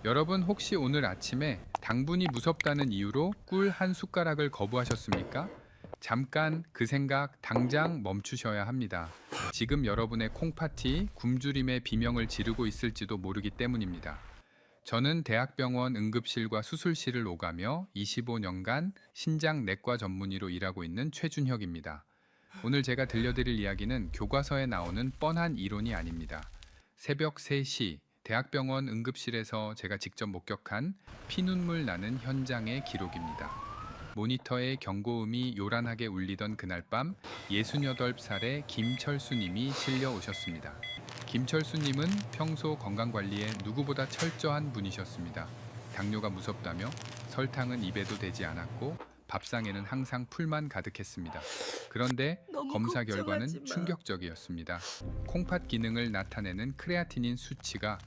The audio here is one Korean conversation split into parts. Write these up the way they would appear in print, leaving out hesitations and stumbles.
여러분 혹시 오늘 아침에 당분이 무섭다는 이유로 꿀 한 숟가락을 거부하셨습니까? 잠깐 그 생각 당장 멈추셔야 합니다. 지금 여러분의 콩팥이 굶주림의 비명을 지르고 있을지도 모르기 때문입니다. 저는 대학병원 응급실과 수술실을 오가며 25년간 신장내과 전문의로 일하고 있는 최준혁입니다. 오늘 제가 들려드릴 이야기는 교과서에 나오는 뻔한 이론이 아닙니다. 새벽 3시 대학병원 응급실에서 제가 직접 목격한 피눈물 나는 현장의 기록입니다. 모니터에 경고음이 요란하게 울리던 그날 밤 68살의 김철수님이 실려 오셨습니다. 김철수님은 평소 건강관리에 누구보다 철저한 분이셨습니다. 당뇨가 무섭다며 설탕은 입에도 대지 않았고 밥상에는 항상 풀만 가득했습니다. 그런데 너무 검사 결과는 걱정하지 마. 충격적이었습니다. 콩팥 기능을 나타내는 크레아티닌 수치가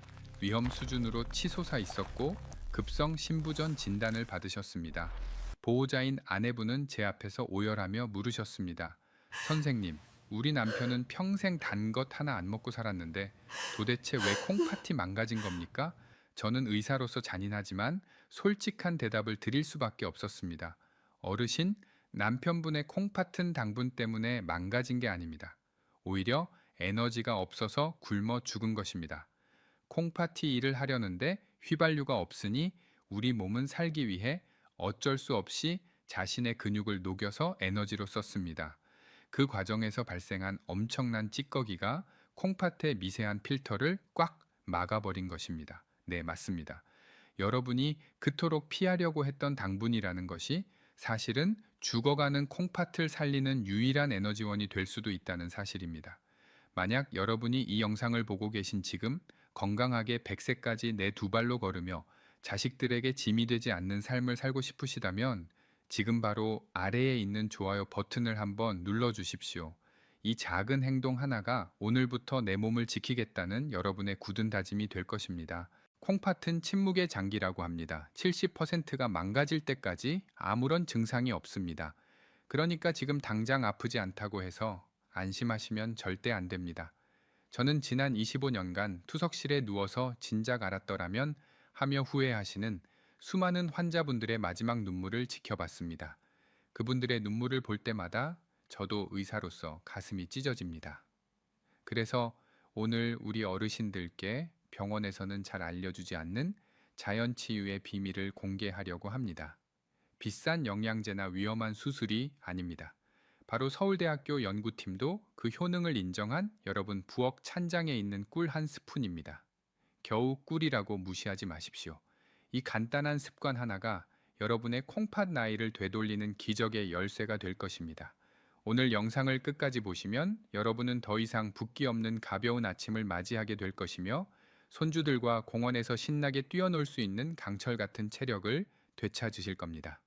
위험 수준으로 치솟아 있었고 급성 신부전 진단을 받으셨습니다. 보호자인 아내분은 제 앞에서 오열하며 물으셨습니다. 선생님, 우리 남편은 평생 단 것 하나 안 먹고 살았는데 도대체 왜 콩팥이 망가진 겁니까? 저는 의사로서 잔인하지만 솔직한 대답을 드릴 수밖에 없었습니다. 어르신, 남편분의 콩팥은 당분 때문에 망가진 게 아닙니다. 오히려 에너지가 없어서 굶어 죽은 것입니다. 콩팥이 일을 하려는데 휘발유가 없으니 우리 몸은 살기 위해 어쩔 수 없이 자신의 근육을 녹여서 에너지로 썼습니다. 그 과정에서 발생한 엄청난 찌꺼기가 콩팥의 미세한 필터를 꽉 막아버린 것입니다. 네, 맞습니다. 여러분이 그토록 피하려고 했던 당분이라는 것이 사실은 죽어가는 콩팥을 살리는 유일한 에너지원이 될 수도 있다는 사실입니다. 만약 여러분이 이 영상을 보고 계신 지금 건강하게 100세까지 내 두 발로 걸으며 자식들에게 짐이 되지 않는 삶을 살고 싶으시다면 지금 바로 아래에 있는 좋아요 버튼을 한번 눌러 주십시오. 이 작은 행동 하나가 오늘부터 내 몸을 지키겠다는 여러분의 굳은 다짐이 될 것입니다. 콩팥은 침묵의 장기라고 합니다. 70%가 망가질 때까지 아무런 증상이 없습니다. 그러니까 지금 당장 아프지 않다고 해서 안심하시면 절대 안 됩니다. 저는 지난 25년간 투석실에 누워서 진작 알았더라면 하며 후회하시는 수많은 환자분들의 마지막 눈물을 지켜봤습니다. 그분들의 눈물을 볼 때마다 저도 의사로서 가슴이 찢어집니다. 그래서 오늘 우리 어르신들께 병원에서는 잘 알려주지 않는 자연치유의 비밀을 공개하려고 합니다. 비싼 영양제나 위험한 수술이 아닙니다. 바로 서울대학교 연구팀도 그 효능을 인정한 여러분 부엌 찬장에 있는 꿀 한 스푼입니다. 겨우 꿀이라고 무시하지 마십시오. 이 간단한 습관 하나가 여러분의 콩팥 나이를 되돌리는 기적의 열쇠가 될 것입니다. 오늘 영상을 끝까지 보시면 여러분은 더 이상 붓기 없는 가벼운 아침을 맞이하게 될 것이며 손주들과 공원에서 신나게 뛰어놀 수 있는 강철 같은 체력을 되찾으실 겁니다.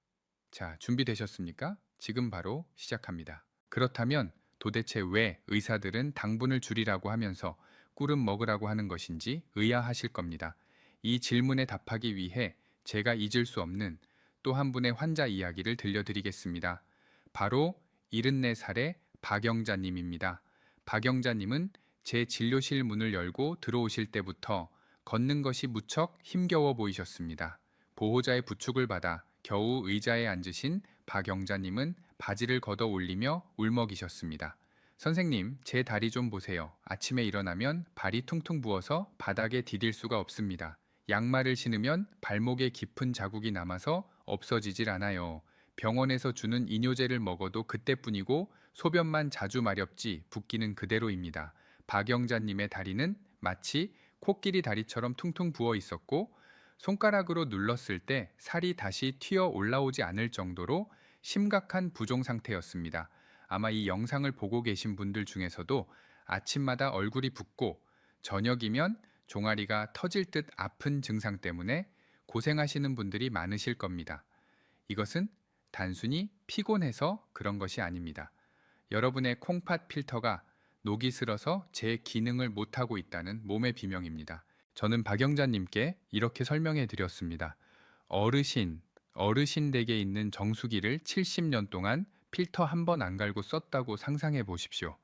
자, 준비되셨습니까? 지금 바로 시작합니다. 그렇다면 도대체 왜 의사들은 당분을 줄이라고 하면서 꿀은 먹으라고 하는 것인지 의아하실 겁니다. 이 질문에 답하기 위해 제가 잊을 수 없는 또 한 분의 환자 이야기를 들려드리겠습니다. 바로 74살의 박영자님입니다. 박영자님은 제 진료실 문을 열고 들어오실 때부터 걷는 것이 무척 힘겨워 보이셨습니다. 보호자의 부축을 받아 겨우 의자에 앉으신 박영자님은 바지를 걷어 올리며 울먹이셨습니다. 선생님, 제 다리 좀 보세요. 아침에 일어나면 발이 퉁퉁 부어서 바닥에 디딜 수가 없습니다. 양말을 신으면 발목에 깊은 자국이 남아서 없어지질 않아요. 병원에서 주는 이뇨제를 먹어도 그때뿐이고 소변만 자주 마렵지 붓기는 그대로입니다. 박영자님의 다리는 마치 코끼리 다리처럼 퉁퉁 부어 있었고 손가락으로 눌렀을 때 살이 다시 튀어 올라오지 않을 정도로 심각한 부종 상태였습니다. 아마 이 영상을 보고 계신 분들 중에서도 아침마다 얼굴이 붓고 저녁이면 종아리가 터질 듯 아픈 증상 때문에 고생하시는 분들이 많으실 겁니다. 이것은 단순히 피곤해서 그런 것이 아닙니다. 여러분의 콩팥 필터가 녹이 슬어서 제 기능을 못하고 있다는 몸의 비명입니다. 저는 박영자님께 이렇게 설명해 드렸습니다. 어르신 댁에 있는 정수기를 70년 동안 필터 한 번 안 갈고 썼다고 상상해 보십시오.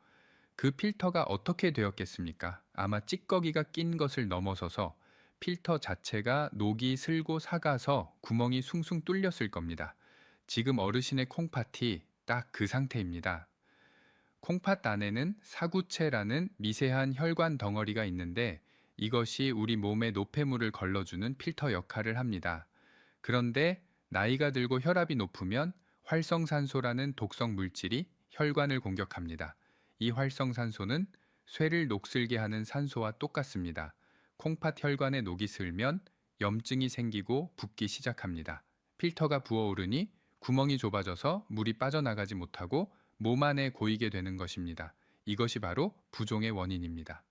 그 필터가 어떻게 되었겠습니까? 아마 찌꺼기가 낀 것을 넘어서서 필터 자체가 녹이 슬고 삭아서 구멍이 숭숭 뚫렸을 겁니다. 지금 어르신의 콩팥이 딱 그 상태입니다. 콩팥 안에는 사구체라는 미세한 혈관 덩어리가 있는데 이것이 우리 몸에 노폐물을 걸러주는 필터 역할을 합니다. 그런데 나이가 들고 혈압이 높으면 활성산소라는 독성 물질이 혈관을 공격합니다. 이 활성산소는 쇠를 녹슬게 하는 산소와 똑같습니다. 콩팥 혈관에 녹이 슬면 염증이 생기고 붓기 시작합니다. 필터가 부어오르니 구멍이 좁아져서 물이 빠져나가지 못하고 몸 안에 고이게 되는 것입니다. 이것이 바로 부종의 원인입니다.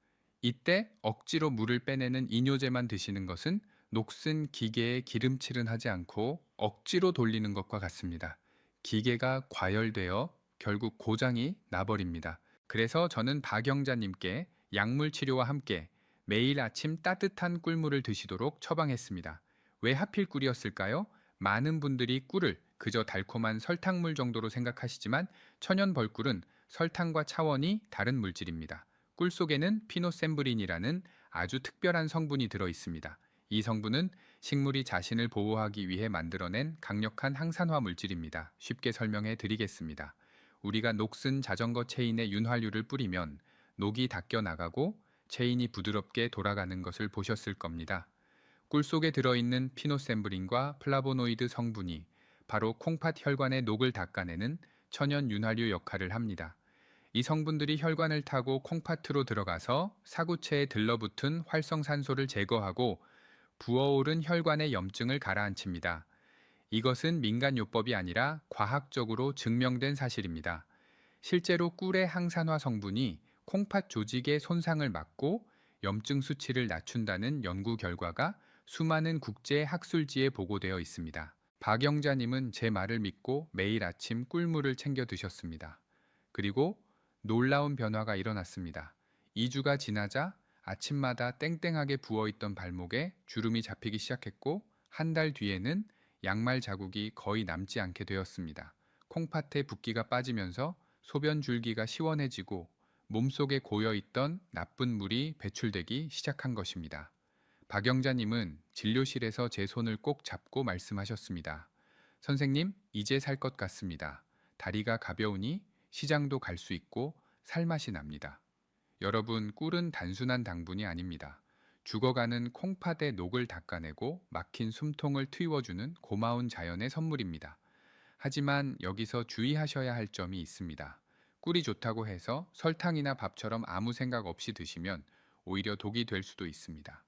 이때 억지로 물을 빼내는 이뇨제만 드시는 것은 녹슨 기계에 기름칠은 하지 않고 억지로 돌리는 것과 같습니다. 기계가 과열되어 결국 고장이 나버립니다. 그래서 저는 박영자님께 약물 치료와 함께 매일 아침 따뜻한 꿀물을 드시도록 처방했습니다. 왜 하필 꿀이었을까요? 많은 분들이 꿀을 그저 달콤한 설탕물 정도로 생각하시지만 천연 벌꿀은 설탕과 차원이 다른 물질입니다. 꿀 속에는 피노셈브린이라는 아주 특별한 성분이 들어 있습니다. 이 성분은 식물이 자신을 보호하기 위해 만들어낸 강력한 항산화 물질입니다. 쉽게 설명해 드리겠습니다. 우리가 녹슨 자전거 체인에 윤활유를 뿌리면 녹이 닦여 나가고 체인이 부드럽게 돌아가는 것을 보셨을 겁니다. 꿀 속에 들어있는 피노셈브린과 플라보노이드 성분이 바로 콩팥 혈관의 녹을 닦아내는 천연 윤활유 역할을 합니다. 이 성분들이 혈관을 타고 콩팥으로 들어가서 사구체에 들러붙은 활성산소를 제거하고 부어오른 혈관의 염증을 가라앉힙니다. 이것은 민간요법이 아니라 과학적으로 증명된 사실입니다. 실제로 꿀의 항산화 성분이 콩팥 조직의 손상을 막고 염증 수치를 낮춘다는 연구 결과가 수많은 국제 학술지에 보고되어 있습니다. 박영자님은 제 말을 믿고 매일 아침 꿀물을 챙겨 드셨습니다. 그리고 놀라운 변화가 일어났습니다. 2주가 지나자 아침마다 땡땡하게 부어있던 발목에 주름이 잡히기 시작했고 한 달 뒤에는 양말 자국이 거의 남지 않게 되었습니다. 콩팥의 붓기가 빠지면서 소변 줄기가 시원해지고 몸속에 고여있던 나쁜 물이 배출되기 시작한 것입니다. 박영자님은 진료실에서 제 손을 꼭 잡고 말씀하셨습니다. 선생님, 이제 살 것 같습니다. 다리가 가벼우니 시장도 갈 수 있고 살맛이 납니다. 여러분, 꿀은 단순한 당분이 아닙니다. 죽어가는 콩팥의 녹을 닦아내고 막힌 숨통을 트이워주는 고마운 자연의 선물입니다. 하지만 여기서 주의하셔야 할 점이 있습니다. 꿀이 좋다고 해서 설탕이나 밥처럼 아무 생각 없이 드시면 오히려 독이 될 수도 있습니다.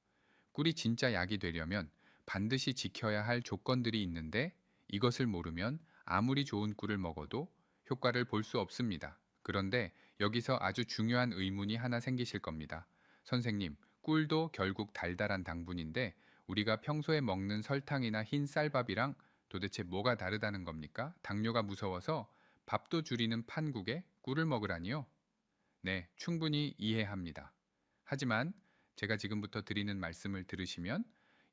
꿀이 진짜 약이 되려면 반드시 지켜야 할 조건들이 있는데 이것을 모르면 아무리 좋은 꿀을 먹어도 효과를 볼 수 없습니다. 그런데 여기서 아주 중요한 의문이 하나 생기실 겁니다. 선생님, 꿀도 결국 달달한 당분인데 우리가 평소에 먹는 설탕이나 흰 쌀밥이랑 도대체 뭐가 다르다는 겁니까? 당뇨가 무서워서 밥도 줄이는 판국에 꿀을 먹으라니요? 네, 충분히 이해합니다. 하지만 제가 지금부터 드리는 말씀을 들으시면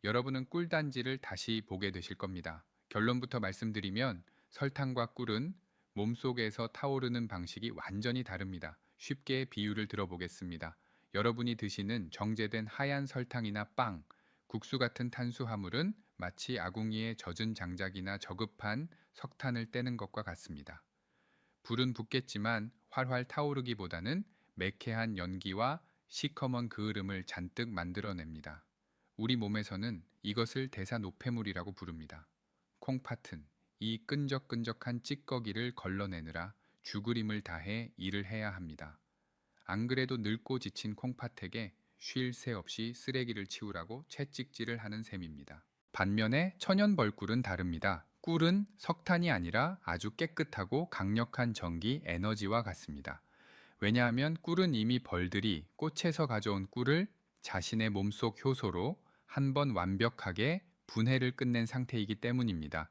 여러분은 꿀단지를 다시 보게 되실 겁니다. 결론부터 말씀드리면 설탕과 꿀은 몸속에서 타오르는 방식이 완전히 다릅니다. 쉽게 비유를 들어보겠습니다. 여러분이 드시는 정제된 하얀 설탕이나 빵, 국수 같은 탄수화물은 마치 아궁이에 젖은 장작이나 저급한 석탄을 떼는 것과 같습니다. 불은 붙겠지만 활활 타오르기보다는 매캐한 연기와 시커먼 그을음을 잔뜩 만들어냅니다. 우리 몸에서는 이것을 대사노폐물이라고 부릅니다. 콩팥은 이 끈적끈적한 찌꺼기를 걸러내느라 죽으림을 다해 일을 해야 합니다. 안 그래도 늙고 지친 콩팥에게 쉴 새 없이 쓰레기를 치우라고 채찍질을 하는 셈입니다. 반면에 천연 벌꿀은 다릅니다. 꿀은 석탄이 아니라 아주 깨끗하고 강력한 전기 에너지와 같습니다. 왜냐하면 꿀은 이미 벌들이 꽃에서 가져온 꿀을 자신의 몸속 효소로 한번 완벽하게 분해를 끝낸 상태이기 때문입니다.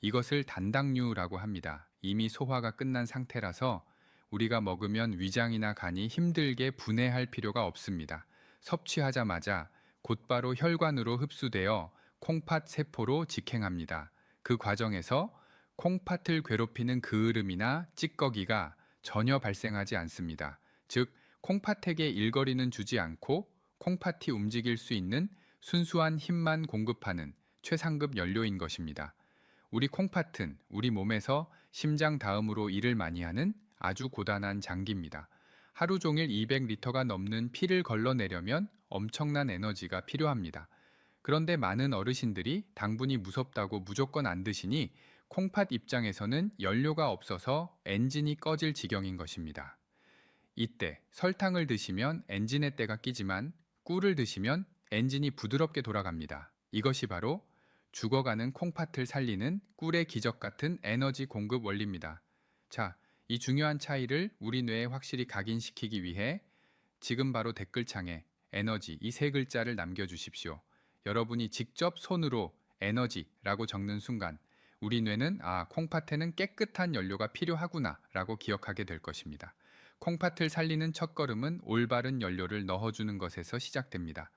이것을 단당류라고 합니다. 이미 소화가 끝난 상태라서 우리가 먹으면 위장이나 간이 힘들게 분해할 필요가 없습니다. 섭취하자마자 곧바로 혈관으로 흡수되어 콩팥 세포로 직행합니다. 그 과정에서 콩팥을 괴롭히는 그을음이나 찌꺼기가 전혀 발생하지 않습니다. 즉, 콩팥에게 일거리는 주지 않고 콩팥이 움직일 수 있는 순수한 힘만 공급하는 최상급 연료인 것입니다. 우리 콩팥은 우리 몸에서 심장 다음으로 일을 많이 하는 아주 고단한 장기입니다. 하루 종일 200리터가 넘는 피를 걸러내려면 엄청난 에너지가 필요합니다. 그런데 많은 어르신들이 당분이 무섭다고 무조건 안 드시니 콩팥 입장에서는 연료가 없어서 엔진이 꺼질 지경인 것입니다. 이때 설탕을 드시면 엔진에 때가 끼지만 꿀을 드시면 엔진이 부드럽게 돌아갑니다. 이것이 바로 죽어가는 콩팥을 살리는 꿀의 기적 같은 에너지 공급 원리입니다. 자, 이 중요한 차이를 우리 뇌에 확실히 각인시키기 위해 지금 바로 댓글창에 에너지 이 세 글자를 남겨주십시오. 여러분이 직접 손으로 에너지라고 적는 순간 우리 뇌는 콩팥에는 깨끗한 연료가 필요하구나 라고 기억하게 될 것입니다. 콩팥을 살리는 첫걸음은 올바른 연료를 넣어주는 것에서 시작됩니다.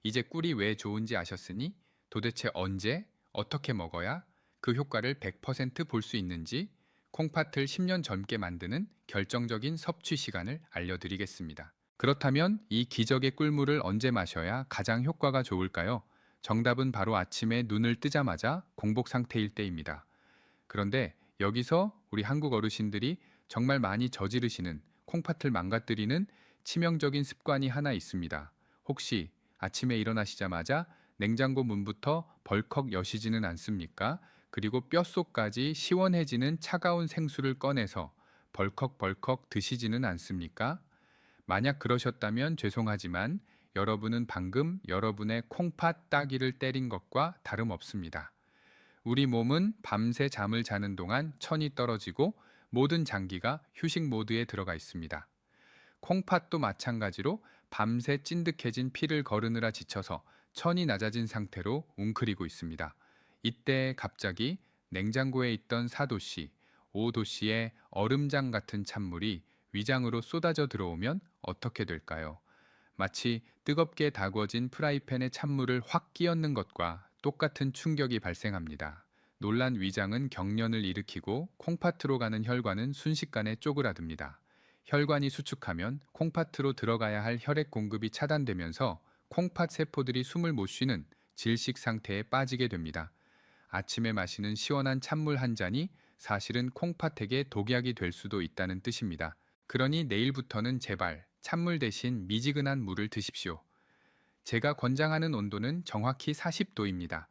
이제 꿀이 왜 좋은지 아셨으니 도대체 언제, 어떻게 먹어야 그 효과를 100% 볼 수 있는지 콩팥을 10년 젊게 만드는 결정적인 섭취 시간을 알려드리겠습니다. 그렇다면 이 기적의 꿀물을 언제 마셔야 가장 효과가 좋을까요? 정답은 바로 아침에 눈을 뜨자마자 공복 상태일 때입니다. 그런데 여기서 우리 한국 어르신들이 정말 많이 저지르시는 콩팥을 망가뜨리는 치명적인 습관이 하나 있습니다. 혹시 아침에 일어나시자마자 냉장고 문부터 벌컥 여시지는 않습니까? 그리고 뼛속까지 시원해지는 차가운 생수를 꺼내서 벌컥벌컥 드시지는 않습니까? 만약 그러셨다면 죄송하지만 여러분은 방금 여러분의 콩팥 따기를 때린 것과 다름없습니다. 우리 몸은 밤새 잠을 자는 동안 천이 떨어지고 모든 장기가 휴식 모드에 들어가 있습니다. 콩팥도 마찬가지로 밤새 찐득해진 피를 거르느라 지쳐서 천이 낮아진 상태로 웅크리고 있습니다. 이때 갑자기 냉장고에 있던 4도씨, 5도씨의 얼음장 같은 찬물이 위장으로 쏟아져 들어오면 어떻게 될까요? 마치 뜨겁게 다궈진 프라이팬에 찬물을 확 끼얹는 것과 똑같은 충격이 발생합니다. 놀란 위장은 경련을 일으키고 콩팥으로 가는 혈관은 순식간에 쪼그라듭니다. 혈관이 수축하면 콩팥으로 들어가야 할 혈액 공급이 차단되면서 콩팥 세포들이 숨을 못 쉬는 질식 상태에 빠지게 됩니다. 아침에 마시는 시원한 찬물 한 잔이 사실은 콩팥에게 독약이 될 수도 있다는 뜻입니다. 그러니 내일부터는 제발 찬물 대신 미지근한 물을 드십시오. 제가 권장하는 온도는 정확히 40도입니다.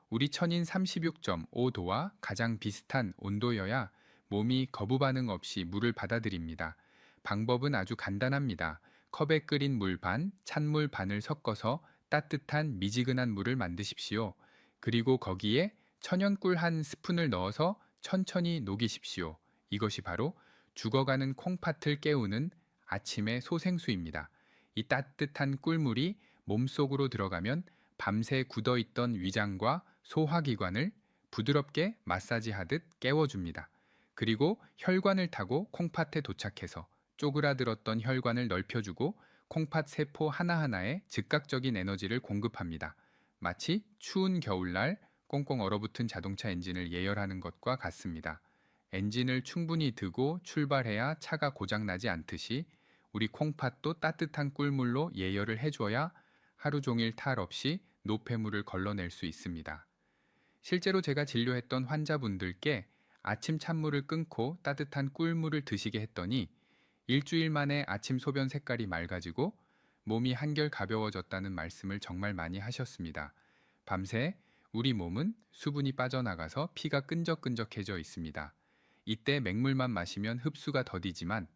우리 천인 36.5도와 가장 비슷한 온도여야 몸이 거부 반응 없이 물을 받아들입니다. 방법은 아주 간단합니다. 컵에 끓인 물 반, 찬물 반을 섞어서 따뜻한 미지근한 물을 만드십시오. 그리고 거기에 천연꿀 한 스푼을 넣어서 천천히 녹이십시오. 이것이 바로 죽어가는 콩팥을 깨우는 아침의 소생수입니다. 이 따뜻한 꿀물이 몸속으로 들어가면 밤새 굳어있던 위장과 소화기관을 부드럽게 마사지하듯 깨워줍니다. 그리고 혈관을 타고 콩팥에 도착해서 쪼그라들었던 혈관을 넓혀주고 콩팥 세포 하나하나에 즉각적인 에너지를 공급합니다. 마치 추운 겨울날 꽁꽁 얼어붙은 자동차 엔진을 예열하는 것과 같습니다. 엔진을 충분히 드고 출발해야 차가 고장나지 않듯이 우리 콩팥도 따뜻한 꿀물로 예열을 해줘야 하루 종일 탈 없이 노폐물을 걸러낼 수 있습니다. 실제로 제가 진료했던 환자분들께 아침 찬물을 끊고 따뜻한 꿀물을 드시게 했더니 일주일 만에 아침 소변 색깔이 맑아지고 몸이 한결 가벼워졌다는 말씀을 정말 많이 하셨습니다. 밤새 우리 몸은 수분이 빠져나가서 피가 끈적끈적해져 있습니다. 이때 맹물만 마시면 흡수가 더디지만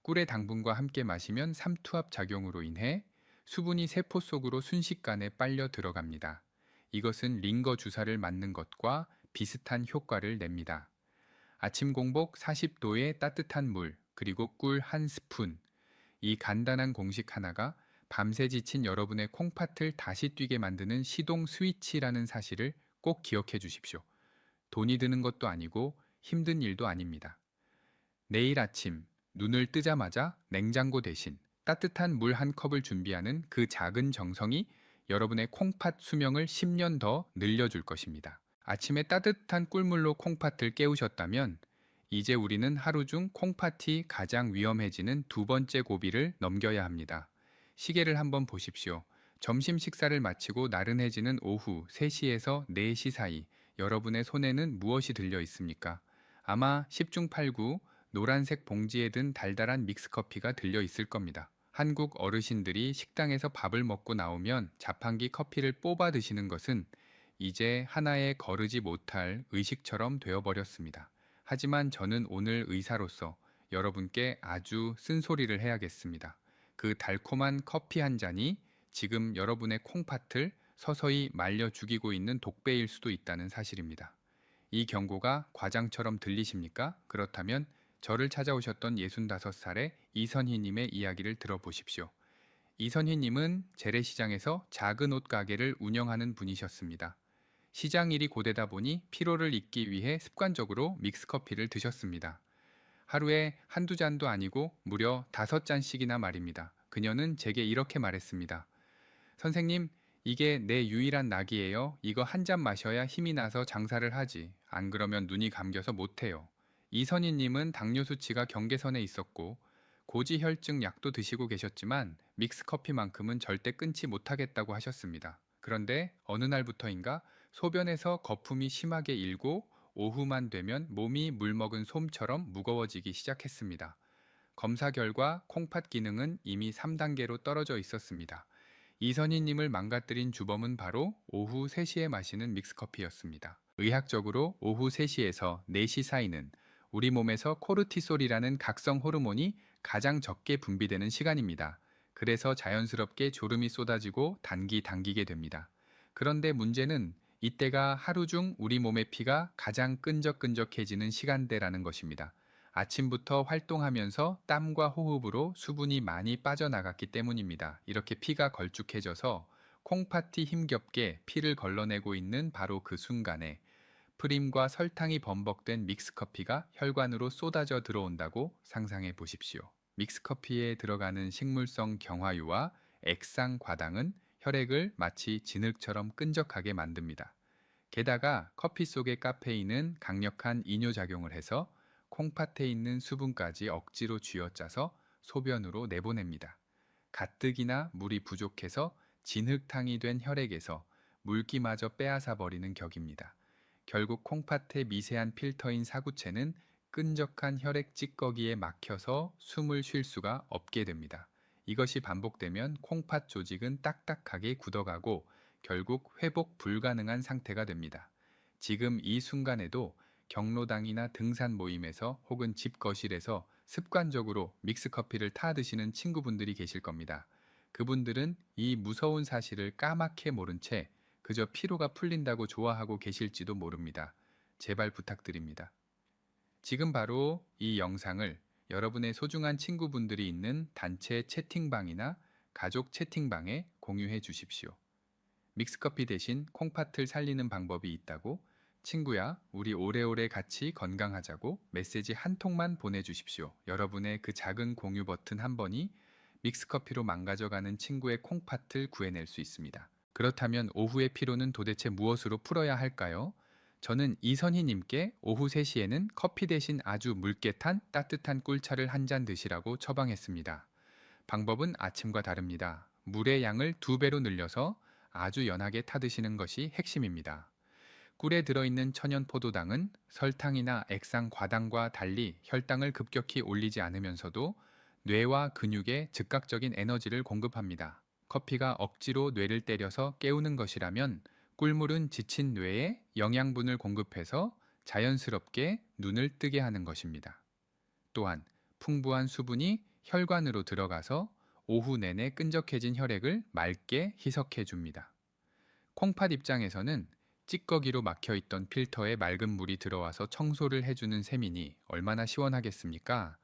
꿀의 당분과 함께 마시면 삼투압 작용으로 인해 수분이 세포 속으로 순식간에 빨려 들어갑니다. 이것은 링거 주사를 맞는 것과 비슷한 효과를 냅니다. 아침 공복 40도의 따뜻한 물, 그리고 꿀 한 스푼. 이 간단한 공식 하나가 밤새 지친 여러분의 콩팥을 다시 뛰게 만드는 시동 스위치라는 사실을 꼭 기억해 주십시오. 돈이 드는 것도 아니고 힘든 일도 아닙니다. 내일 아침 눈을 뜨자마자 냉장고 대신 따뜻한 물 한 컵을 준비하는 그 작은 정성이 여러분의 콩팥 수명을 10년 더 늘려줄 것입니다. 아침에 따뜻한 꿀물로 콩팥을 깨우셨다면 이제 우리는 하루 중 콩팥이 가장 위험해지는 두 번째 고비를 넘겨야 합니다. 시계를 한번 보십시오. 점심 식사를 마치고 나른해지는 오후 3시에서 4시 사이 여러분의 손에는 무엇이 들려 있습니까? 아마 10중 8구 노란색 봉지에 든 달달한 믹스커피가 들려 있을 겁니다. 한국 어르신들이 식당에서 밥을 먹고 나오면 자판기 커피를 뽑아 드시는 것은 이제 하나의 거르지 못할 의식처럼 되어버렸습니다. 하지만 저는 오늘 의사로서 여러분께 아주 쓴소리를 해야겠습니다. 그 달콤한 커피 한 잔이 지금 여러분의 콩팥을 서서히 말려 죽이고 있는 독배일 수도 있다는 사실입니다. 이 경고가 과장처럼 들리십니까? 그렇다면 저를 찾아오셨던 65살의 이선희님의 이야기를 들어보십시오. 이선희님은 재래시장에서 작은 옷 가게를 운영하는 분이셨습니다. 시장 일이 고되다 보니 피로를 잊기 위해 습관적으로 믹스커피를 드셨습니다. 하루에 한두 잔도 아니고 무려 5잔씩이나 말입니다. 그녀는 제게 이렇게 말했습니다. 선생님, 이게 내 유일한 낙이에요. 이거 한 잔 마셔야 힘이 나서 장사를 하지. 안 그러면 눈이 감겨서 못해요. 이선희님은 당뇨 수치가 경계선에 있었고 고지혈증 약도 드시고 계셨지만 믹스커피만큼은 절대 끊지 못하겠다고 하셨습니다. 그런데 어느 날부터인가 소변에서 거품이 심하게 일고 오후만 되면 몸이 물먹은 솜처럼 무거워지기 시작했습니다. 검사 결과 콩팥 기능은 이미 3단계로 떨어져 있었습니다. 이선희님을 망가뜨린 주범은 바로 오후 3시에 마시는 믹스커피였습니다. 의학적으로 오후 3시에서 4시 사이는 우리 몸에서 코르티솔이라는 각성 호르몬이 가장 적게 분비되는 시간입니다. 그래서 자연스럽게 졸음이 쏟아지고 당기게 됩니다. 그런데 문제는 이때가 하루 중 우리 몸의 피가 가장 끈적끈적해지는 시간대라는 것입니다. 아침부터 활동하면서 땀과 호흡으로 수분이 많이 빠져나갔기 때문입니다. 이렇게 피가 걸쭉해져서 콩팥이 힘겹게 피를 걸러내고 있는 바로 그 순간에 프림과 설탕이 범벅된 믹스커피가 혈관으로 쏟아져 들어온다고 상상해 보십시오. 믹스커피에 들어가는 식물성 경화유와 액상과당은 혈액을 마치 진흙처럼 끈적하게 만듭니다. 게다가 커피 속의 카페인은 강력한 이뇨작용을 해서 콩팥에 있는 수분까지 억지로 쥐어짜서 소변으로 내보냅니다. 가뜩이나 물이 부족해서 진흙탕이 된 혈액에서 물기마저 빼앗아 버리는 격입니다. 결국 콩팥의 미세한 필터인 사구체는 끈적한 혈액 찌꺼기에 막혀서 숨을 쉴 수가 없게 됩니다. 이것이 반복되면 콩팥 조직은 딱딱하게 굳어가고 결국 회복 불가능한 상태가 됩니다. 지금 이 순간에도 경로당이나 등산 모임에서 혹은 집 거실에서 습관적으로 믹스커피를 타 드시는 친구분들이 계실 겁니다. 그분들은 이 무서운 사실을 까맣게 모른 채 그저 피로가 풀린다고 좋아하고 계실지도 모릅니다. 제발 부탁드립니다. 지금 바로 이 영상을 여러분의 소중한 친구분들이 있는 단체 채팅방이나 가족 채팅방에 공유해 주십시오. 믹스커피 대신 콩팥을 살리는 방법이 있다고 친구야, 우리 오래오래 같이 건강하자고 메시지 한 통만 보내주십시오. 여러분의 그 작은 공유 버튼 한 번이 믹스커피로 망가져가는 친구의 콩팥을 구해낼 수 있습니다. 그렇다면 오후의 피로는 도대체 무엇으로 풀어야 할까요? 저는 이선희님께 오후 3시에는 커피 대신 아주 묽게 탄 따뜻한 꿀차를 한 잔 드시라고 처방했습니다. 방법은 아침과 다릅니다. 물의 양을 2배로 늘려서 아주 연하게 타드시는 것이 핵심입니다. 꿀에 들어있는 천연포도당은 설탕이나 액상 과당과 달리 혈당을 급격히 올리지 않으면서도 뇌와 근육에 즉각적인 에너지를 공급합니다. 커피가 억지로 뇌를 때려서 깨우는 것이라면 꿀물은 지친 뇌에 영양분을 공급해서 자연스럽게 눈을 뜨게 하는 것입니다. 또한 풍부한 수분이 혈관으로 들어가서 오후 내내 끈적해진 혈액을 맑게 희석해 줍니다. 콩팥 입장에서는 찌꺼기로 막혀있던 필터에 맑은 물이 들어와서 청소를 해주는 셈이니 얼마나 시원하겠습니까?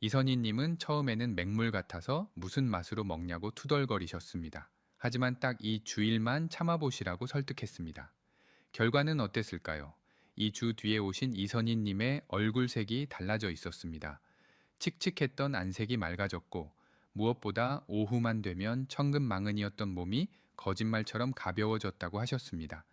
이선희님은 처음에는 맹물 같아서 무슨 맛으로 먹냐고 투덜거리셨습니다. 하지만 딱 이 주일만 참아보시라고 설득했습니다. 결과는 어땠을까요? 이 주 뒤에 오신 이선희님의 얼굴색이 달라져 있었습니다. 칙칙했던 안색이 맑아졌고 무엇보다 오후만 되면 천근망은이었던 몸이 거짓말처럼 가벼워졌다고 하셨습니다.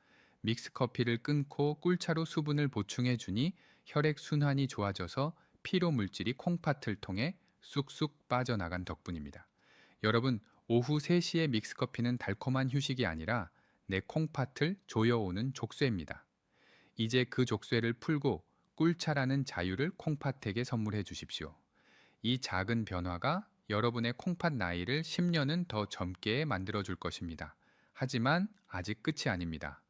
믹스커피를 끊고 꿀차로 수분을 보충해 주니 혈액 순환이 좋아져서 피로 물질이 콩팥을 통해 쑥쑥 빠져나간 덕분입니다. 여러분, 오후 3시에 믹스커피는 달콤한 휴식이 아니라 내 콩팥을 조여오는 족쇄입니다. 이제 그 족쇄를 풀고 꿀차라는 자유를 콩팥에게 선물해 주십시오. 이 작은 변화가 여러분의 콩팥 나이를 10년은 더 젊게 만들어 줄 것입니다. 하지만 아직 끝이 아닙니다.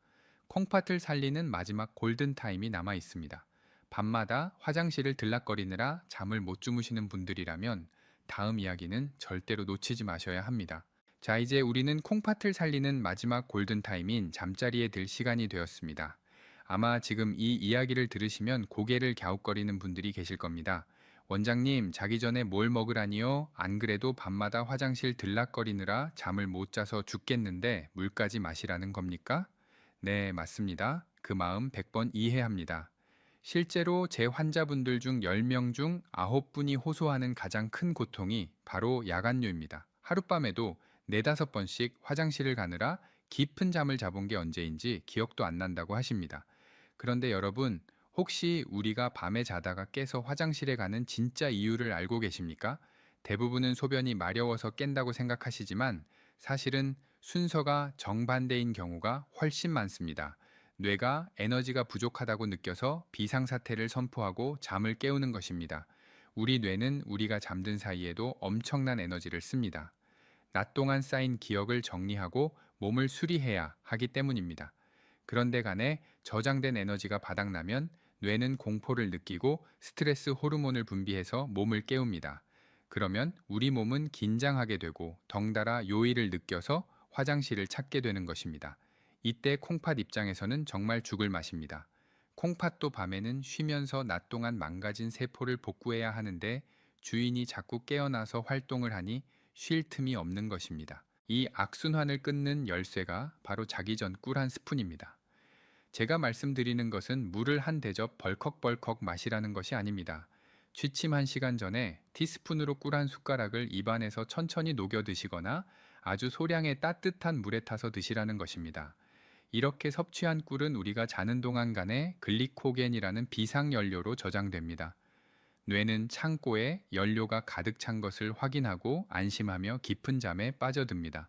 콩팥을 살리는 마지막 골든타임이 남아 있습니다. 밤마다 화장실을 들락거리느라 잠을 못 주무시는 분들이라면 다음 이야기는 절대로 놓치지 마셔야 합니다. 자, 이제 우리는 콩팥을 살리는 마지막 골든타임인 잠자리에 들 시간이 되었습니다. 아마 지금 이 이야기를 들으시면 고개를 갸웃거리는 분들이 계실 겁니다. 원장님, 자기 전에 뭘 먹으라니요? 안 그래도 밤마다 화장실 들락거리느라 잠을 못 자서 죽겠는데 물까지 마시라는 겁니까? 네, 맞습니다. 그 마음 100번 이해합니다. 실제로 제 환자분들 중 10명 중 9분이 호소하는 가장 큰 고통이 바로 야간류입니다. 하룻밤에도 4~5번씩 화장실을 가느라 깊은 잠을 자본 게 언제인지 기억도 안 난다고 하십니다. 그런데 여러분, 혹시 우리가 밤에 자다가 깨서 화장실에 가는 진짜 이유를 알고 계십니까? 대부분은 소변이 마려워서 깬다고 생각하시지만 사실은 순서가 정반대인 경우가 훨씬 많습니다. 뇌가 에너지가 부족하다고 느껴서 비상사태를 선포하고 잠을 깨우는 것입니다. 우리 뇌는 우리가 잠든 사이에도 엄청난 에너지를 씁니다. 낮 동안 쌓인 기억을 정리하고 몸을 수리해야 하기 때문입니다. 그런데 간에 저장된 에너지가 바닥나면 뇌는 공포를 느끼고 스트레스 호르몬을 분비해서 몸을 깨웁니다. 그러면 우리 몸은 긴장하게 되고 덩달아 요일을 느껴서 화장실을 찾게 되는 것입니다. 이때 콩팥 입장에서는 정말 죽을 맛입니다. 콩팥도 밤에는 쉬면서 낮 동안 망가진 세포를 복구해야 하는데 주인이 자꾸 깨어나서 활동을 하니 쉴 틈이 없는 것입니다. 이 악순환을 끊는 열쇠가 바로 자기 전 꿀 한 스푼입니다. 제가 말씀드리는 것은 물을 한 대접 벌컥벌컥 마시라는 것이 아닙니다. 취침 1시간 전에 티스푼으로 꿀 한 숟가락을 입안에서 천천히 녹여 드시거나 아주 소량의 따뜻한 물에 타서 드시라는 것입니다. 이렇게 섭취한 꿀은 우리가 자는 동안간에 글리코겐이라는 비상연료로 저장됩니다. 뇌는 창고에 연료가 가득 찬 것을 확인하고 안심하며 깊은 잠에 빠져듭니다.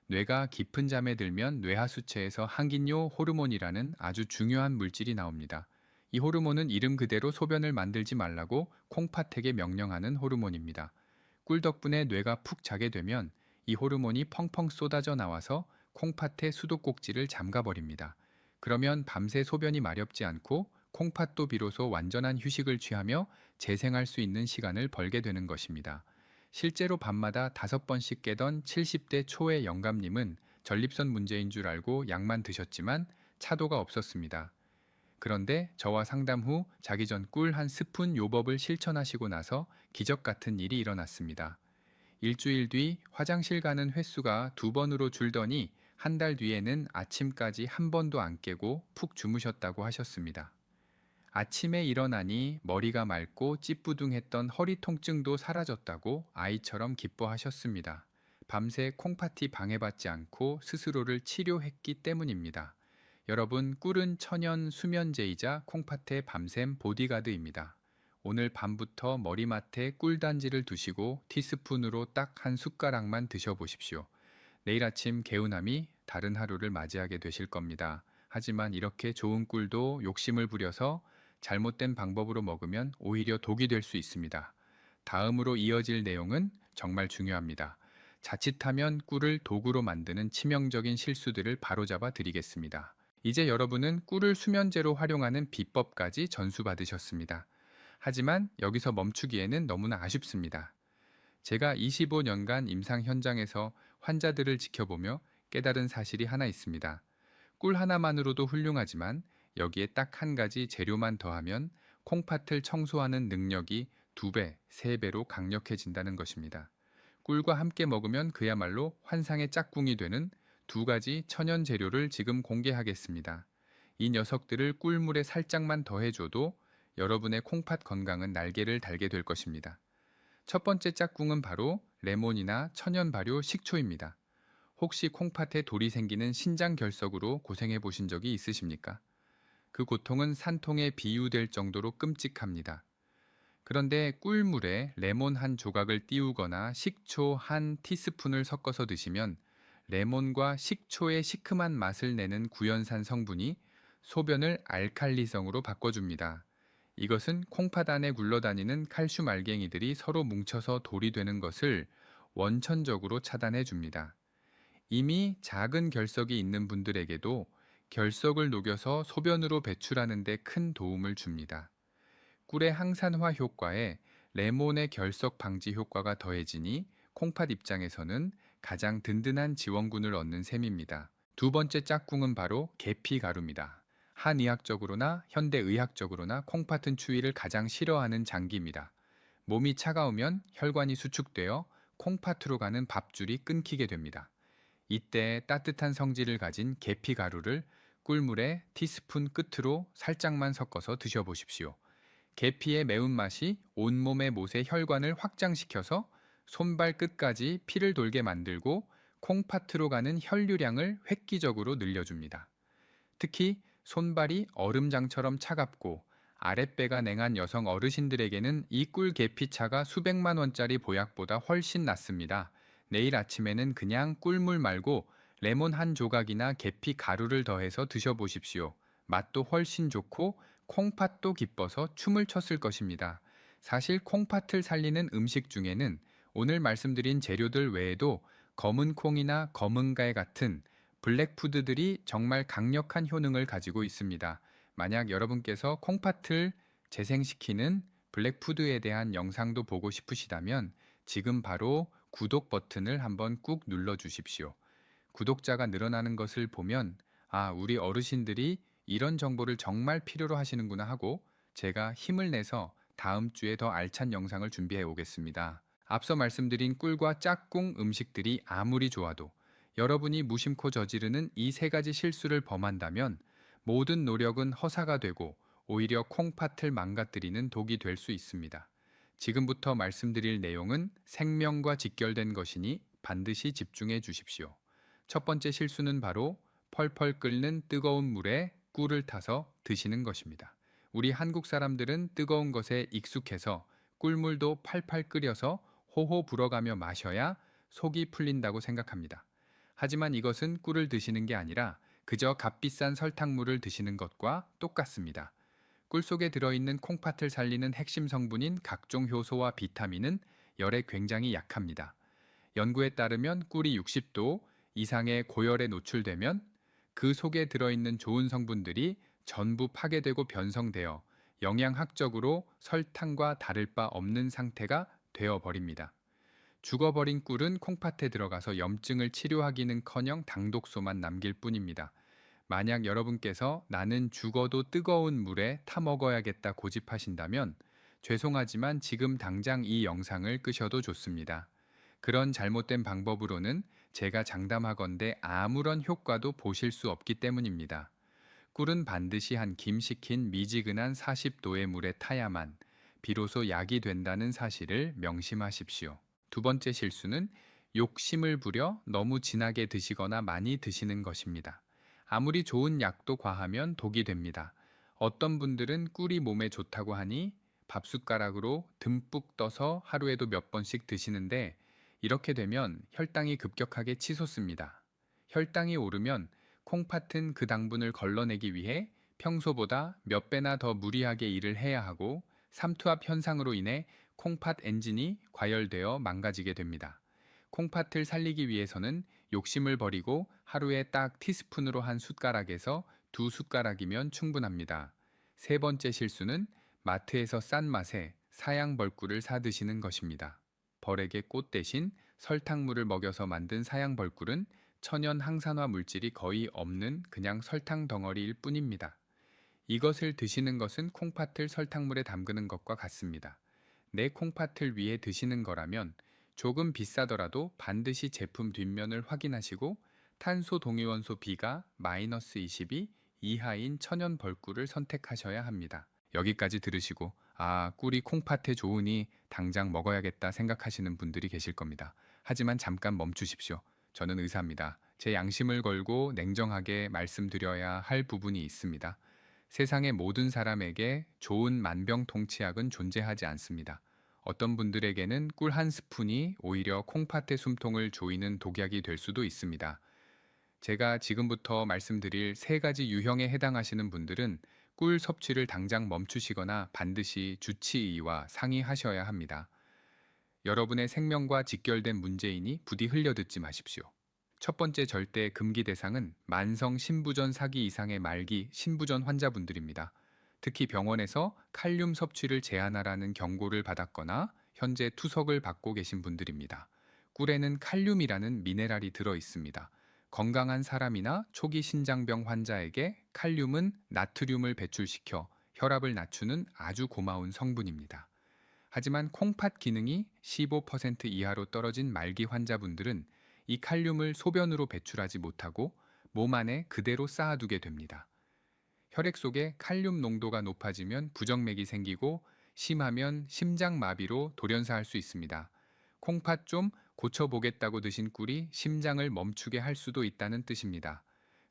뇌가 깊은 잠에 들면 뇌하수체에서 항긴뇨 호르몬이라는 아주 중요한 물질이 나옵니다. 이 호르몬은 이름 그대로 소변을 만들지 말라고 콩팥에게 명령하는 호르몬입니다. 꿀 덕분에 뇌가 푹 자게 되면 이 호르몬이 펑펑 쏟아져 나와서 콩팥의 수도꼭지를 잠가버립니다. 그러면 밤새 소변이 마렵지 않고 콩팥도 비로소 완전한 휴식을 취하며 재생할 수 있는 시간을 벌게 되는 것입니다. 실제로 밤마다 5번씩 깨던 70대 초의 영감님은 전립선 문제인 줄 알고 약만 드셨지만 차도가 없었습니다. 그런데 저와 상담 후 자기 전 꿀 한 스푼 요법을 실천하시고 나서 기적 같은 일이 일어났습니다. 일주일 뒤 화장실 가는 횟수가 2번으로 줄더니 한 달 뒤에는 아침까지 한 번도 안 깨고 푹 주무셨다고 하셨습니다. 아침에 일어나니 머리가 맑고 찌뿌둥했던 허리 통증도 사라졌다고 아이처럼 기뻐하셨습니다. 밤새 콩팥이 방해받지 않고 스스로를 치료했기 때문입니다. 여러분, 꿀은 천연 수면제이자 콩팥의 밤샘 보디가드입니다. 오늘 밤부터 머리맡에 꿀단지를 두시고 티스푼으로 딱 한 숟가락만 드셔보십시오. 내일 아침 개운함이 다른 하루를 맞이하게 되실 겁니다. 하지만 이렇게 좋은 꿀도 욕심을 부려서 잘못된 방법으로 먹으면 오히려 독이 될 수 있습니다. 다음으로 이어질 내용은 정말 중요합니다. 자칫하면 꿀을 도구로 만드는 치명적인 실수들을 바로잡아 드리겠습니다. 이제 여러분은 꿀을 수면제로 활용하는 비법까지 전수받으셨습니다. 하지만 여기서 멈추기에는 너무나 아쉽습니다. 제가 25년간 임상 현장에서 환자들을 지켜보며 깨달은 사실이 하나 있습니다. 꿀 하나만으로도 훌륭하지만 여기에 딱 한 가지 재료만 더하면 콩팥을 청소하는 능력이 2배, 3배로 강력해진다는 것입니다. 꿀과 함께 먹으면 그야말로 환상의 짝꿍이 되는 2가지 천연 재료를 지금 공개하겠습니다. 이 녀석들을 꿀물에 살짝만 더해줘도 여러분의 콩팥 건강은 날개를 달게 될 것입니다. 첫 번째 짝꿍은 바로 레몬이나 천연 발효 식초입니다. 혹시 콩팥에 돌이 생기는 신장 결석으로 고생해 보신 적이 있으십니까? 그 고통은 산통에 비유될 정도로 끔찍합니다. 그런데 꿀물에 레몬 한 조각을 띄우거나 식초 한 티스푼을 섞어서 드시면 레몬과 식초의 시큼한 맛을 내는 구연산 성분이 소변을 알칼리성으로 바꿔줍니다. 이것은 콩팥 안에 굴러다니는 칼슘 알갱이들이 서로 뭉쳐서 돌이 되는 것을 원천적으로 차단해 줍니다. 이미 작은 결석이 있는 분들에게도 결석을 녹여서 소변으로 배출하는 데 큰 도움을 줍니다. 꿀의 항산화 효과에 레몬의 결석 방지 효과가 더해지니 콩팥 입장에서는 가장 든든한 지원군을 얻는 셈입니다. 두 번째 짝꿍은 바로 계피 가루입니다. 한의학적으로나 현대의학적으로나 콩팥은 추위를 가장 싫어하는 장기입니다. 몸이 차가우면 혈관이 수축되어 콩팥으로 가는 밥줄이 끊기게 됩니다. 이때 따뜻한 성질을 가진 계피 가루를 꿀물에 티스푼 끝으로 살짝만 섞어서 드셔보십시오. 계피의 매운맛이 온몸의 못의 혈관을 확장시켜서 손발 끝까지 피를 돌게 만들고 콩팥으로 가는 혈류량을 획기적으로 늘려줍니다. 특히 손발이 얼음장처럼 차갑고 아랫배가 냉한 여성 어르신들에게는 이 꿀 계피차가 수백만 원짜리 보약보다 훨씬 낫습니다. 내일 아침에는 그냥 꿀물 말고 레몬 한 조각이나 계피 가루를 더해서 드셔보십시오. 맛도 훨씬 좋고 콩팥도 기뻐서 춤을 췄을 것입니다. 사실 콩팥을 살리는 음식 중에는 오늘 말씀드린 재료들 외에도 검은 콩이나 검은갈 같은 블랙푸드들이 정말 강력한 효능을 가지고 있습니다. 만약 여러분께서 콩팥을 재생시키는 블랙푸드에 대한 영상도 보고 싶으시다면 지금 바로 구독 버튼을 한번 꾹 눌러 주십시오. 구독자가 늘어나는 것을 보면 아, 우리 어르신들이 이런 정보를 정말 필요로 하시는구나 하고 제가 힘을 내서 다음 주에 더 알찬 영상을 준비해 오겠습니다. 앞서 말씀드린 꿀과 짝꿍 음식들이 아무리 좋아도 여러분이 무심코 저지르는 이 세 가지 실수를 범한다면 모든 노력은 허사가 되고 오히려 콩팥을 망가뜨리는 독이 될 수 있습니다. 지금부터 말씀드릴 내용은 생명과 직결된 것이니 반드시 집중해 주십시오. 첫 번째 실수는 바로 펄펄 끓는 뜨거운 물에 꿀을 타서 드시는 것입니다. 우리 한국 사람들은 뜨거운 것에 익숙해서 꿀물도 팔팔 끓여서 호호 불어가며 마셔야 속이 풀린다고 생각합니다. 하지만 이것은 꿀을 드시는 게 아니라 그저 값비싼 설탕물을 드시는 것과 똑같습니다. 꿀 속에 들어있는 콩팥을 살리는 핵심 성분인 각종 효소와 비타민은 열에 굉장히 약합니다. 연구에 따르면 꿀이 60도 이상의 고열에 노출되면 그 속에 들어있는 좋은 성분들이 전부 파괴되고 변성되어 영양학적으로 설탕과 다를 바 없는 상태가 되어버립니다. 죽어버린 꿀은 콩팥에 들어가서 염증을 치료하기는커녕 당독소만 남길 뿐입니다. 만약 여러분께서 나는 죽어도 뜨거운 물에 타 먹어야겠다 고집하신다면 죄송하지만 지금 당장 이 영상을 끄셔도 좋습니다. 그런 잘못된 방법으로는 제가 장담하건대 아무런 효과도 보실 수 없기 때문입니다. 꿀은 반드시 한 김 식힌 미지근한 40도의 물에 타야만 비로소 약이 된다는 사실을 명심하십시오. 두 번째 실수는 욕심을 부려 너무 진하게 드시거나 많이 드시는 것입니다. 아무리 좋은 약도 과하면 독이 됩니다. 어떤 분들은 꿀이 몸에 좋다고 하니 밥숟가락으로 듬뿍 떠서 하루에도 몇 번씩 드시는데 이렇게 되면 혈당이 급격하게 치솟습니다. 혈당이 오르면 콩팥은 그 당분을 걸러내기 위해 평소보다 몇 배나 더 무리하게 일을 해야 하고 삼투압 현상으로 인해 콩팥 엔진이 과열되어 망가지게 됩니다. 콩팥을 살리기 위해서는 욕심을 버리고 하루에 딱 티스푼으로 한 숟가락에서 두 숟가락이면 충분합니다. 세 번째 실수는 마트에서 싼 맛에 사양 벌꿀을 사 드시는 것입니다. 벌에게 꽃 대신 설탕물을 먹여서 만든 사양 벌꿀은 천연 항산화 물질이 거의 없는 그냥 설탕 덩어리일 뿐입니다. 이것을 드시는 것은 콩팥을 설탕물에 담그는 것과 같습니다. 내 콩팥을 위해 드시는 거라면 조금 비싸더라도 반드시 제품 뒷면을 확인하시고 탄소 동위원소 B가 -22 이하인 천연 벌꿀을 선택하셔야 합니다. 여기까지 들으시고 아, 꿀이 콩팥에 좋으니 당장 먹어야겠다 생각하시는 분들이 계실 겁니다. 하지만 잠깐 멈추십시오. 저는 의사입니다. 제 양심을 걸고 냉정하게 말씀드려야 할 부분이 있습니다. 세상의 모든 사람에게 좋은 만병통치약은 존재하지 않습니다. 어떤 분들에게는 꿀 한 스푼이 오히려 콩팥의 숨통을 조이는 독약이 될 수도 있습니다. 제가 지금부터 말씀드릴 세 가지 유형에 해당하시는 분들은 꿀 섭취를 당장 멈추시거나 반드시 주치의와 상의하셔야 합니다. 여러분의 생명과 직결된 문제이니 부디 흘려듣지 마십시오. 첫 번째 절대 금기 대상은 만성 신부전 사기 이상의 말기 신부전 환자분들입니다. 특히 병원에서 칼륨 섭취를 제한하라는 경고를 받았거나 현재 투석을 받고 계신 분들입니다. 꿀에는 칼륨이라는 미네랄이 들어 있습니다. 건강한 사람이나 초기 신장병 환자에게 칼륨은 나트륨을 배출시켜 혈압을 낮추는 아주 고마운 성분입니다. 하지만 콩팥 기능이 15% 이하로 떨어진 말기 환자분들은 이 칼륨을 소변으로 배출하지 못하고 몸 안에 그대로 쌓아두게 됩니다. 혈액 속에 칼륨 농도가 높아지면 부정맥이 생기고 심하면 심장마비로 돌연사할 수 있습니다. 콩팥 좀 고쳐보겠다고 드신 꿀이 심장을 멈추게 할 수도 있다는 뜻입니다.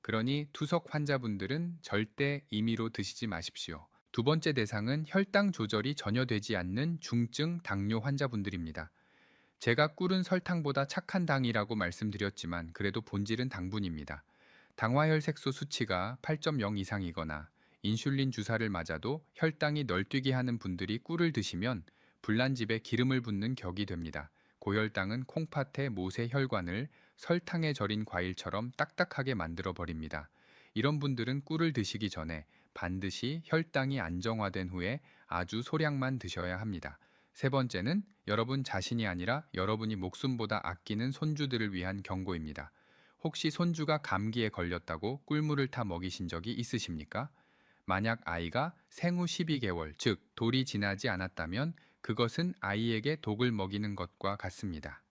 그러니 투석 환자분들은 절대 임의로 드시지 마십시오. 두 번째 대상은 혈당 조절이 전혀 되지 않는 중증 당뇨 환자분들입니다. 제가 꿀은 설탕보다 착한 당이라고 말씀드렸지만 그래도 본질은 당분입니다. 당화혈색소 수치가 8.0 이상이거나 인슐린 주사를 맞아도 혈당이 널뛰게 하는 분들이 꿀을 드시면 불난집에 기름을 붓는 격이 됩니다. 고혈당은 콩팥의 모세 혈관을 설탕에 절인 과일처럼 딱딱하게 만들어 버립니다. 이런 분들은 꿀을 드시기 전에 반드시 혈당이 안정화된 후에 아주 소량만 드셔야 합니다. 세 번째는 여러분 자신이 아니라 여러분이 목숨보다 아끼는 손주들을 위한 경고입니다. 혹시 손주가 감기에 걸렸다고 꿀물을 타 먹이신 적이 있으십니까? 만약 아이가 생후 12개월, 즉 돌이 지나지 않았다면 그것은 아이에게 독을 먹이는 것과 같습니다.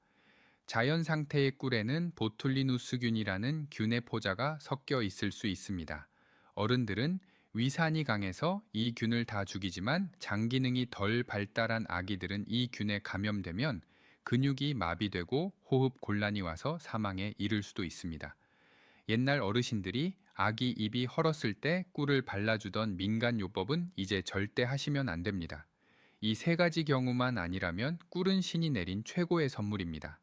자연 상태의 꿀에는 보툴리누스균이라는 균의 포자가 섞여 있을 수 있습니다. 어른들은 위산이 강해서 이 균을 다 죽이지만 장 기능이 덜 발달한 아기들은 이 균에 감염되면 근육이 마비되고 호흡 곤란이 와서 사망에 이를 수도 있습니다. 옛날 어르신들이 아기 입이 헐었을 때 꿀을 발라주던 민간요법은 이제 절대 하시면 안 됩니다. 이 세 가지 경우만 아니라면 꿀은 신이 내린 최고의 선물입니다.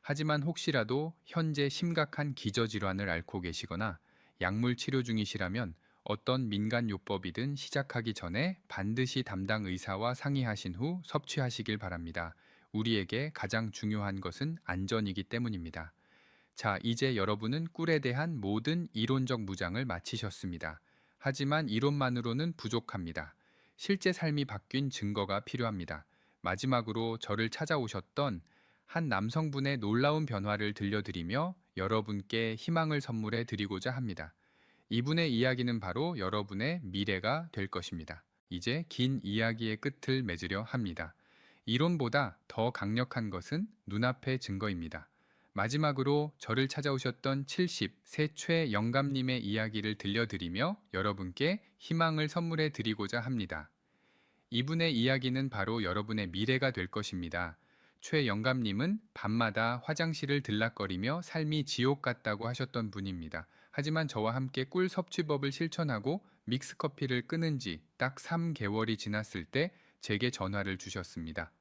하지만 혹시라도 현재 심각한 기저질환을 앓고 계시거나 약물 치료 중이시라면 어떤 민간요법이든 시작하기 전에 반드시 담당 의사와 상의하신 후 섭취하시길 바랍니다. 우리에게 가장 중요한 것은 안전이기 때문입니다. 자, 이제 여러분은 꿀에 대한 모든 이론적 무장을 마치셨습니다. 하지만 이론만으로는 부족합니다. 실제 삶이 바뀐 증거가 필요합니다. 마지막으로 저를 찾아오셨던 한 남성분의 놀라운 변화를 들려드리며 여러분께 희망을 선물해 드리고자 합니다. 이분의 이야기는 바로 여러분의 미래가 될 것입니다. 이제 긴 이야기의 끝을 맺으려 합니다. 이론보다 더 강력한 것은 눈앞의 증거입니다. 마지막으로 저를 찾아오셨던 70세 최 영감님의 이야기를 들려드리며 여러분께 희망을 선물해 드리고자 합니다. 이분의 이야기는 바로 여러분의 미래가 될 것입니다. 최 영감님은 밤마다 화장실을 들락거리며 삶이 지옥 같다고 하셨던 분입니다. 하지만 저와 함께 꿀 섭취법을 실천하고 믹스커피를 끊은 지 딱 3개월이 지났을 때 제게 전화를 주셨습니다.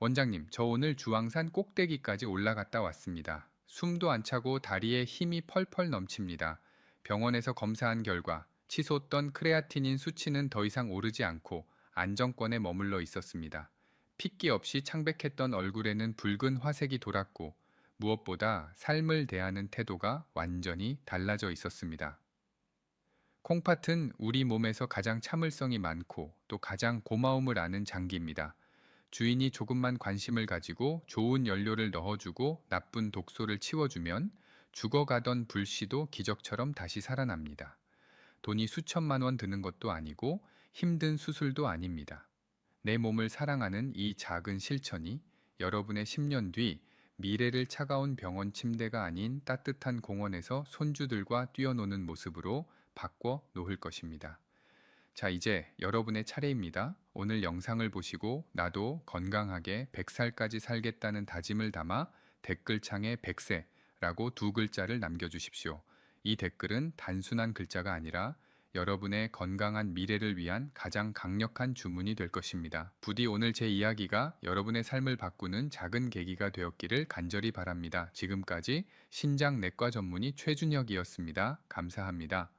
원장님, 저 오늘 주황산 꼭대기까지 올라갔다 왔습니다. 숨도 안 차고 다리에 힘이 펄펄 넘칩니다. 병원에서 검사한 결과 치솟던 크레아티닌 수치는 더 이상 오르지 않고 안정권에 머물러 있었습니다. 핏기 없이 창백했던 얼굴에는 붉은 화색이 돌았고 무엇보다 삶을 대하는 태도가 완전히 달라져 있었습니다. 콩팥은 우리 몸에서 가장 참을성이 많고 또 가장 고마움을 아는 장기입니다. 주인이 조금만 관심을 가지고 좋은 연료를 넣어주고 나쁜 독소를 치워주면 죽어가던 불씨도 기적처럼 다시 살아납니다. 돈이 수천만 원 드는 것도 아니고 힘든 수술도 아닙니다. 내 몸을 사랑하는 이 작은 실천이 여러분의 10년 뒤 미래를 차가운 병원 침대가 아닌 따뜻한 공원에서 손주들과 뛰어노는 모습으로 바꿔 놓을 것입니다. 자, 이제 여러분의 차례입니다. 오늘 영상을 보시고 나도 건강하게 100살까지 살겠다는 다짐을 담아 댓글창에 100세라고 두 글자를 남겨주십시오. 이 댓글은 단순한 글자가 아니라 여러분의 건강한 미래를 위한 가장 강력한 주문이 될 것입니다. 부디 오늘 제 이야기가 여러분의 삶을 바꾸는 작은 계기가 되었기를 간절히 바랍니다. 지금까지 신장내과 전문의 최준혁이었습니다. 감사합니다.